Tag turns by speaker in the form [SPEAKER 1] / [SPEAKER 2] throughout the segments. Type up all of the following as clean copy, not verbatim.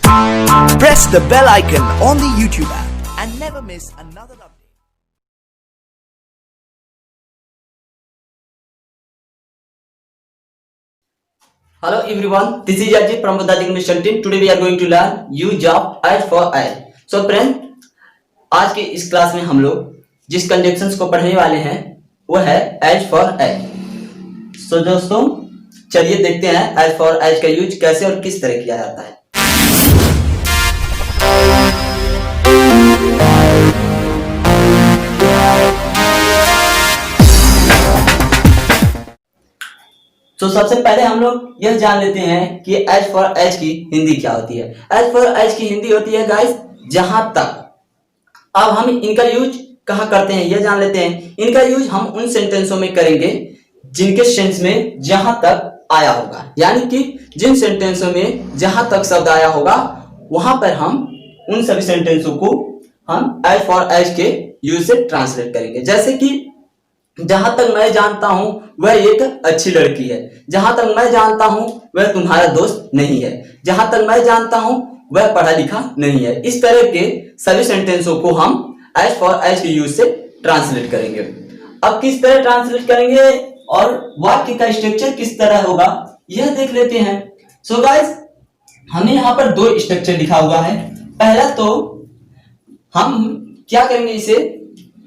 [SPEAKER 1] Press the bell icon on the YouTube app and never miss another update.
[SPEAKER 2] Hello everyone, this is Ajit from Buddha English team. Today we are going to learn use of as for as. So friend, आज के इस class में हम लोग जिस conjunctions को पढ़ने वाले हैं वो है as for as. So दोस्तों चलिए देखते हैं as for as का यूज कैसे और किस तरह किया जाता है. तो सबसे पहले हम लोग यह जान लेते हैं कि एज फॉर एज की हिंदी क्या होती है. एज फॉर एज की हिंदी होती है गाइस जहां तक. अब हम इनका यूज कहां करते हैं यह जान लेते हैं. इनका यूज हम उन सेंटेंसों में करेंगे जिनके सेंस में जहां तक आया होगा, यानी कि जिन सेंटेंसों में जहां तक शब्द आया होगा वहां पर हम उन सभी सेंटेंसों को हम एज फॉर एज के यूज से ट्रांसलेट करेंगे. जैसे कि जहां तक मैं जानता हूं वह एक अच्छी लड़की है, जहां तक मैं जानता हूं वह तुम्हारा दोस्त नहीं है, जहां तक मैं जानता हूं वह पढ़ा लिखा नहीं है. इस तरह के सभी सेंटेंसों को हम एज फॉर एज के यूज से ट्रांसलेट करेंगे. अब किस तरह ट्रांसलेट करेंगे और वाक्य का स्ट्रक्चर किस तरह होगा यह देख लेते हैं. सो गाइस हमें यहाँ पर दो स्ट्रक्चर लिखा हुआ है. पहला तो हम क्या करेंगे, इसे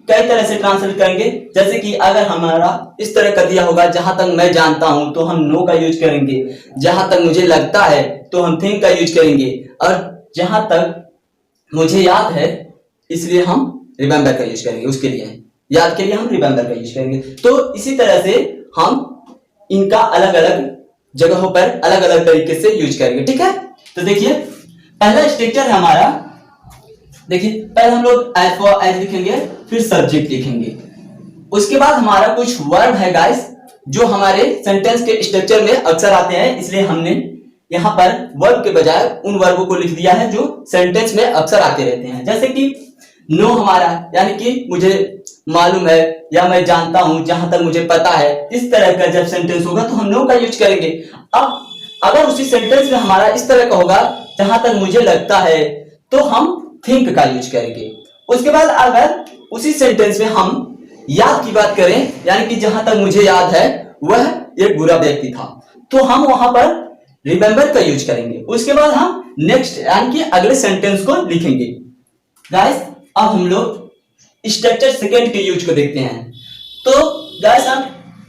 [SPEAKER 2] कई तरह से ट्रांसलेट करेंगे. जैसे कि अगर हमारा इस तरह का दिया होगा जहां तक मैं जानता हूं तो हम नो का यूज करेंगे, जहां तक मुझे लगता है तो हम थिंक का यूज करेंगे, और जहां तक मुझे याद है इसलिए हम रिमेंबर का यूज करेंगे. उसके लिए याद के लिए हम रिमेंबर का यूज करेंगे. तो इसी तरह से हम इनका अलग अलग जगहों पर अलग अलग तरीके से यूज करेंगे. ठीक है, तो देखिए पहला स्ट्रक्चर है हमारा. देखिए पहले हम लोग एज फॉर एज लिखेंगे, फिर सब्जेक्ट लिखेंगे. उसके बाद हमारा कुछ वर्ब है गाइस जो हमारे सेंटेंस के स्ट्रक्चर में अक्सर आते हैं, इसलिए हमने यहां पर वर्ब के बजाय उन वर्बों को लिख दिया है जो सेंटेंस में अक्सर आते रहते हैं. जैसे कि नो हमारा यानी कि मुझे मालूम है या मैं जानता हूं, जहां तक मुझे पता है. इस तरह का जब सेंटेंस होगा तो हम नो का यूज करेंगे. अब अगर उसी सेंटेंस में हमारा इस तरह का होगा जहां तक मुझे लगता है तो हम थिंक का यूज करेंगे. उसके बाद अगर उसी सेंटेंस में हम याद की बात करें, यानी कि जहां तक मुझे याद है वह एक बुरा व्यक्ति था, तो हम वहां पर रिमेंबर का यूज करेंगे. उसके बाद हम नेक्स्ट यानी कि अगले सेंटेंस को लिखेंगे. गाइस अब हम लोग स्ट्रक्चर सेकंड के यूज को देखते हैं. तो गाइस हम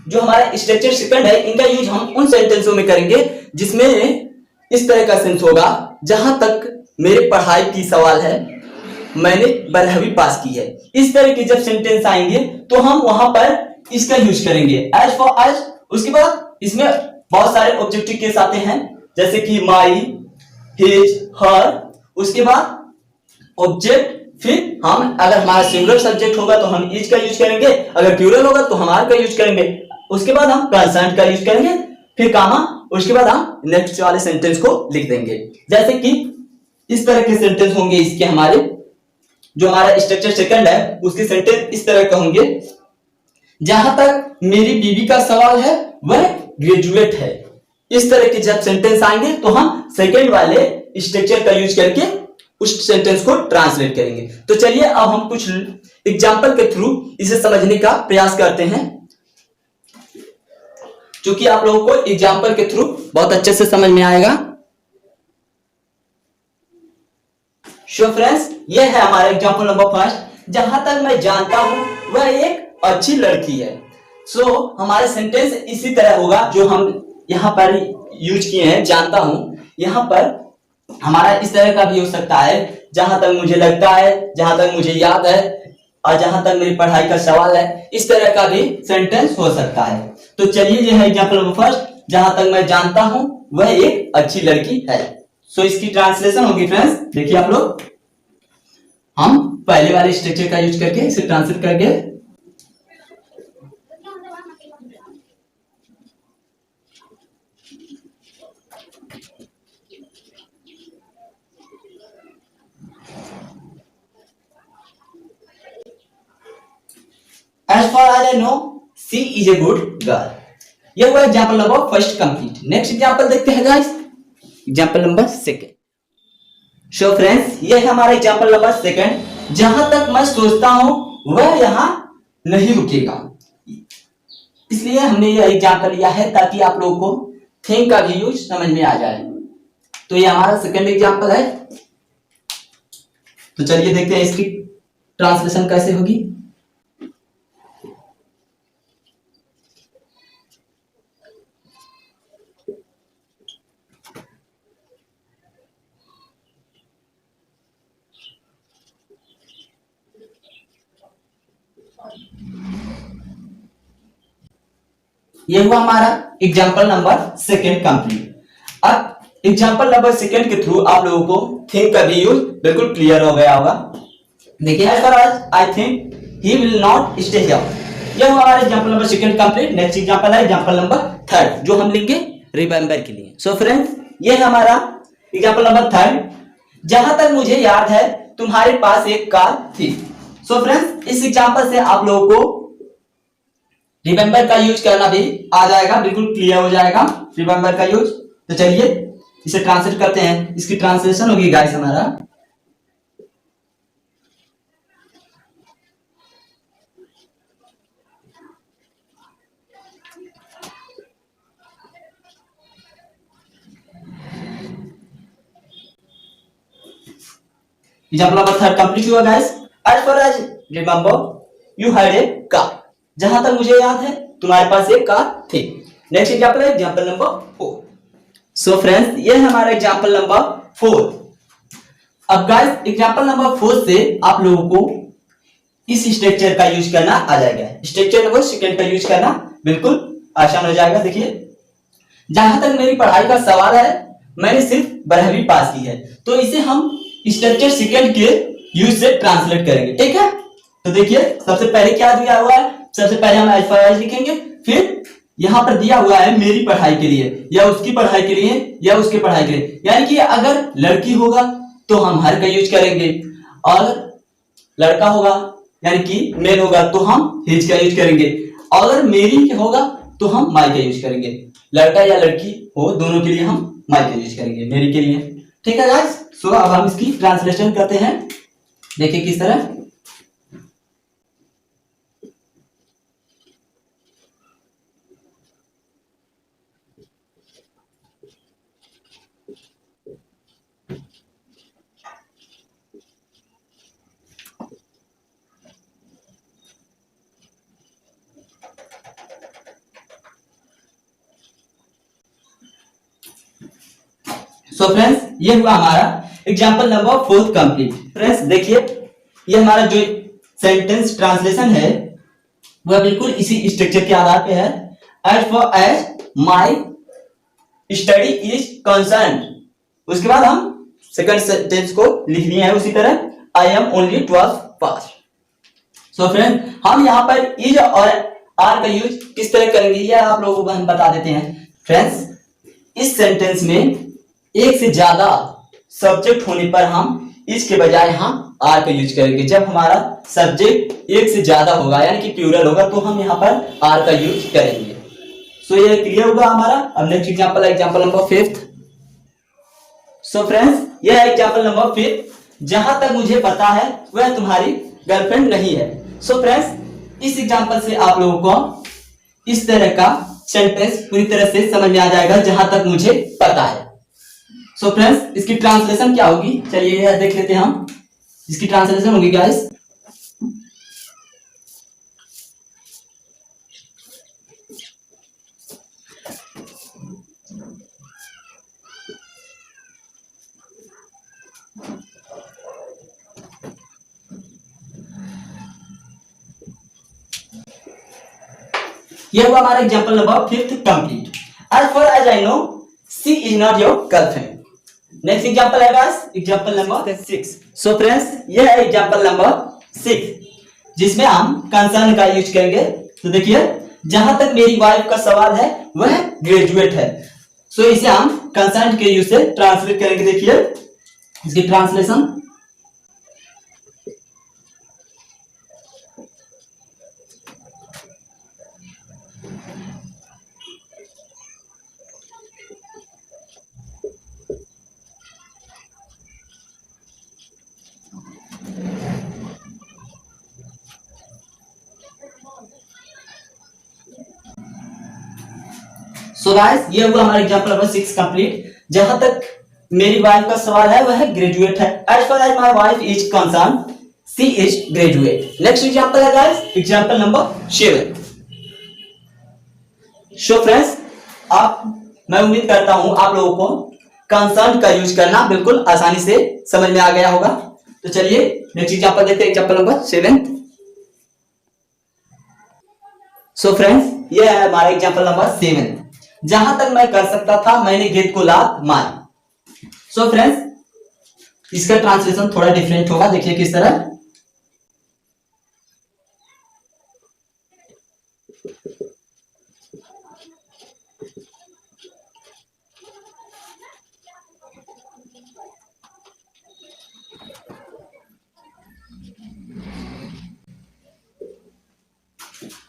[SPEAKER 2] जो हमारा स्ट्रक्चर सेकंड है इनका यूज हम उन सेंटेंसों में करेंगे जिसमें इस तरह का सेंस होगा जहां तक मेरे पढ़ाई की सवाल है, मैंने 12वीं पास की है. इस तरह के जब सेंटेंस आएंगे तो हम वहां पर इसका यूज करेंगे एज फॉर एज. उसके बाद इसमें बहुत सारे ऑब्जेक्टिव केस आते हैं जैसे कि माई, हिज, हर. उसके बाद ऑब्जेक्ट, फिर हम अगर हमारा सिंगुलर सब्जेक्ट होगा तो हम इज का यूज करेंगे, अगर प्लूरल होगा तो हम आर का यूज करेंगे. उसके बाद हम कंसर्न का यूज करेंगे, फिर कामा. उसके बाद हम नेक्स्ट वाले सेंटेंस को लिख देंगे. जैसे कि इस तरह के सेंटेंस होंगे इसके हमारे जो हमारा स्ट्रक्चर सेकंड है उसके सेंटेंस इस तरह का होंगे. जहां तक मेरी बीवी का सवाल है वह ग्रेजुएट है. इस तरह के जब सेंटेंस आएंगे तो हम सेकंड वाले स्ट्रक्चर का यूज करके उस सेंटेंस को ट्रांसलेट करेंगे. तो चलिए अब हम कुछ एग्जांपल के थ्रू इसे समझने का प्रयास करते हैं, क्योंकि आप लोगों को एग्जांपल के थ्रू बहुत अच्छे से समझ में आएगा. सो फ्रेंड्स ये है हमारा एग्जांपल नंबर फर्स्ट. जहां तक मैं जानता हूं वह एक अच्छी लड़की है. सो हमारे सेंटेंस इसी तरह होगा जो हम यहां पर यूज किए हैं. जानता हूं यहां पर हमारा इस तरह का भी हो सकता है, जहां तक मुझे लगता है, जहां तक मुझे याद है, और जहां तक मेरी पढ़ाई का सवाल है. इस तरह का भी सेंटेंस हो सकता है. तो चलिए यह है एग्जांपल नंबर फर्स्ट. जहां तक मैं जानता हूं वह एक अच्छी लड़की है. सो इसकी ट्रांसलेशन होगी फ्रेंड्स. देखिए आप लोग, हम पहले वाले स्ट्रक्चर का यूज करके इसे ट्रांसलेट करके as far as I know she is a good girl. यह हुआ example number first complete. Next example देखते हैं गाइस, एग्जांपल नंबर सेकंड. सो फ्रेंड्स, ये है हमारा एग्जाम्पल नंबर सेकंड। जहां तक मैं सोचता हूं वह यहां नहीं रुकेगा, इसलिए हमने ये एग्जाम्पल लिया है ताकि आप लोगों को थिंक का भी यूज समझ में आ जाए। तो ये हमारा सेकंड एग्जाम्पल है। तो चलिए देखते हैं इसकी ट्रांसलेशन कैसे होगी। ये हुआ हमारा एग्जाम्पल नंबर सेकंड कंप्लीट। अब एग्जाम्पल नंबर सेकंड के थ्रू आप लोगों को थिंक का भी यूज बिल्कुल क्लियर हो गया होगा। देखिए, as far as I think he will not stay here. यह हुआ हमारा example number second complete. Next example है एग्जाम्पल नंबर थर्ड, जो हम लिखेंगे रिमेंबर के लिए। सो फ्रेंड्स, ये है हमारा एग्जाम्पल नंबर थर्ड। जहां तक मुझे याद है तुम्हारे पास एक कार थी। सो फ्रेंड्स, इस एग्जाम्पल से आप लोगों को रिमेंबर का यूज करना भी आ जाएगा, बिल्कुल क्लियर हो जाएगा रिमेंबर का यूज। तो चलिए इसे ट्रांसलेट करते हैं। इसकी ट्रांसलेशन होगी गाइस हमारा, एग्जाम्पल नंबर थर्ड कंप्लीट हुआ guys. As far as remember you had a car. जहां तक मुझे याद है तुम्हारे पास एक कार थी। नेक्स्ट एग्जाम्पल है एग्जाम्पल नंबर फोर। सो फ्रेंड्स, ये है हमारा एग्जाम्पल नंबर फोर। अब गाइस एग्जाम्पल नंबर फोर से आप लोगों को इस स्ट्रक्चर का यूज करना आ जाएगा। स्ट्रक्चर नंबर सेकंड का यूज करना बिल्कुल आसान हो जाएगा। देखिए, जहां तक मेरी पढ़ाई का सवाल है मैंने सिर्फ 12वीं पास की है, तो इसे हम स्ट्रक्चर सेकंड के यूज से ट्रांसलेट करेंगे, ठीक है। तो देखिए, सबसे पहले क्या दिया हुआ है, सबसे पहले हम एज फार एज लिखेंगे, फिर यहां पर दिया हुआ है मेरी पढ़ाई के लिए या उसकी पढ़ाई के लिए या उसके पढ़ाई के लिए, यानी कि अगर लड़की होगा तो हम हर का यूज करेंगे, और लड़का होगा यानी कि मेल होगा तो हम हिज का यूज करेंगे, अगर मेरी होगा तो हम माई का यूज करेंगे। लड़का या लड़की हो दोनों के लिए हम माई का यूज करेंगे, मेरी के लिए, ठीक है गाइस। सो अब हम इसकी ट्रांसलेशन करते हैं। देखिए किस तरह। सो फ्रेंड्स, ये हुआ हमारा example number fourth complete. Friends देखिए, ये हमारा जो सेंटेंस ट्रांसलेशन है वह बिल्कुल इसी स्ट्रक्चर के आधार पे है। As for as my study is concern, उसके बाद हम सेकंड सेंटेंस को लिख लिए हैं उसी तरह, I am only 12th pass. So friend, हम यहाँ पर इज और आर का यूज किस तरह करेंगे यह आप लोगों को हम बता देते हैं। फ्रेंड्स, इस सेंटेंस में एक से ज्यादा सब्जेक्ट होने पर हम इस के बजाय यहाँ आर का यूज करेंगे। जब हमारा सब्जेक्ट एक से ज्यादा होगा यानी कि प्लूरल होगा तो हम यहाँ पर आर का यूज करेंगे। सो ये क्लियर होगा हमारा। अब नेक्स्ट एग्जांपल है एग्जांपल नंबर फिफ्थ। सो फ्रेंड्स, यह है एग्जांपल नंबर फिफ्थ। जहां तक मुझे पता है वह तुम्हारी गर्लफ्रेंड नहीं है। सो फ्रेंड्स, इस एग्जांपल से आप लोगों को इस तरह का सेंटेंस पूरी तरह से समझ में आ जाएगा, जहां तक मुझे पता है। सो फ्रेंड्स, इसकी ट्रांसलेशन क्या होगी चलिए यह देख लेते हैं हम। इसकी ट्रांसलेशन होगी गाइस, यह हुआ हमारा example number fifth complete. As far as I know she is not your girlfriend. Next example है guys example number 6। So friends, यह है एग्जांपल नंबर 6 जिसमें हम कंसर्न का यूज करेंगे। तो देखिए, जहां तक मेरी वाइफ का सवाल है वह ग्रेजुएट है। सो इसे हम कंसर्न के यूज से ट्रांसलेट करेंगे। देखिए इसकी ट्रांसलेशन, सो गाइस ये हुआ हमारा एग्जांपल नंबर 6 कंप्लीट। जहां तक मेरी वाइफ का सवाल है वह ग्रेजुएट है। As far as my wife is concern she is graduate. Next example है guys example number 7। So friends मैं उम्मीद करता हूं आप लोगों को कंसर्न का यूज करना बिल्कुल आसानी से समझ में आ गया होगा। तो चलिए नेक्स्ट एग्जांपल देखते हैं, एग्जांपल नंबर 7। सो फ्रेंड्स ये है हमारा एग्जांपल नंबर 7। जहां तक मैं कर सकता था मैंने गेंद को लात मारी। सो फ्रेंड्स इसका ट्रांसलेशन थोड़ा डिफरेंट होगा, देखिए किस तरह।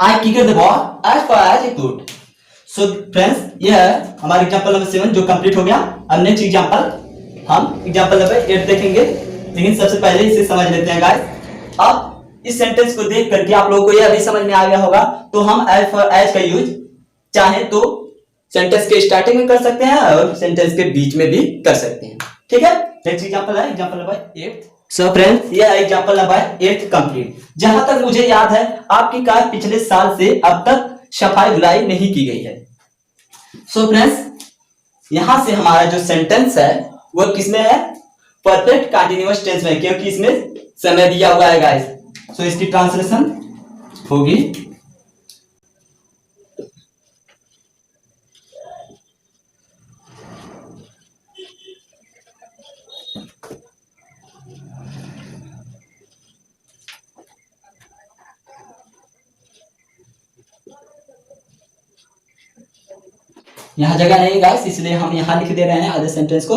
[SPEAKER 2] I kicked the ball as far as I could. So friends ये है हमारा एग्जांपल नंबर 7 जो कंप्लीट हो गया। अब नेक्स्ट एग्जांपल हम एग्जांपल नंबर 8 देखेंगे, लेकिन सबसे पहले इसे समझ लेते हैं गाइस। अब इस सेंटेंस को देख करके आप लोगों को यह भी समझ में आ गया होगा। तो हम एज फॉर एज का यूज चाहे तो सेंटेंस के स्टार्टिंग में कर सकते हैं और सेंटेंस के बीच में भी कर सकते हैं, ठीक है। नेक्स्ट एग्जांपल है एग्जांपल नंबर 8। सो फ्रेंड्स ये है एग्जांपल नंबर 8 कंप्लीट। जहां तक मुझे याद है आपकी कार पिछले साल से अब तक सफाई धुलाई नहीं की गई है। सो फ्रेंड्स यहां से हमारा जो सेंटेंस है वो किसमें है, परफेक्ट कंटीन्यूअस टेंस में, क्योंकि इसमें समय दिया हुआ है गाइस। सो इसकी ट्रांसलेशन होगी यहां जगह नहीं गाइस, इसलिए हम यहां लिख दे रहे हैं आधे सेंटेंस को।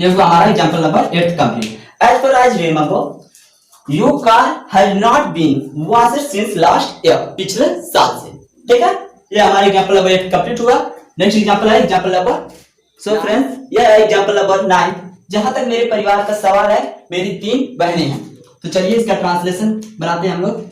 [SPEAKER 2] ये हुआ हमारा example number 8 complete. As per as remember your car has not been washed since last year, पिछले साल से, ठीक है। ये हमारा एग्जांपल नंबर 8 कंप्लीट हुआ। नेक्स्ट एग्जांपल है एग्जांपल नंबर, सो फ्रेंड्स ये है एग्जांपल नंबर 9। जहां तक मेरे परिवार का सवाल है मेरी 3 बहनें हैं। तो चलिए इसका ट्रांसलेशन बनाते हैं हम लोग।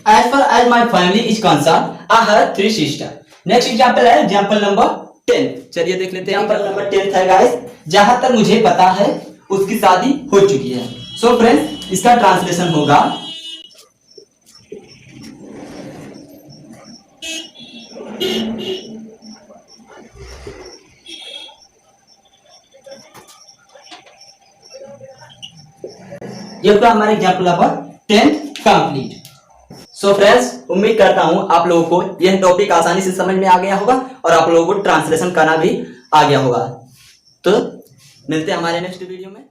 [SPEAKER 2] As far as my family is concerned, I have 3 sisters. Next example है example number 10। चलिए देख लेते हैं। example number 10 है guys। जहां तक मुझे पता है उसकी शादी हो चुकी है। So friends इसका ट्रांसलेशन होगा ये तो हमारे example number 10 complete. So friends उम्मीद करता हूं आप लोगों को यह टॉपिक आसानी से समझ में आ गया होगा और आप लोगों को ट्रांसलेशन करना भी आ गया होगा। तो मिलते हैं हमारे नेक्स्ट वीडियो में।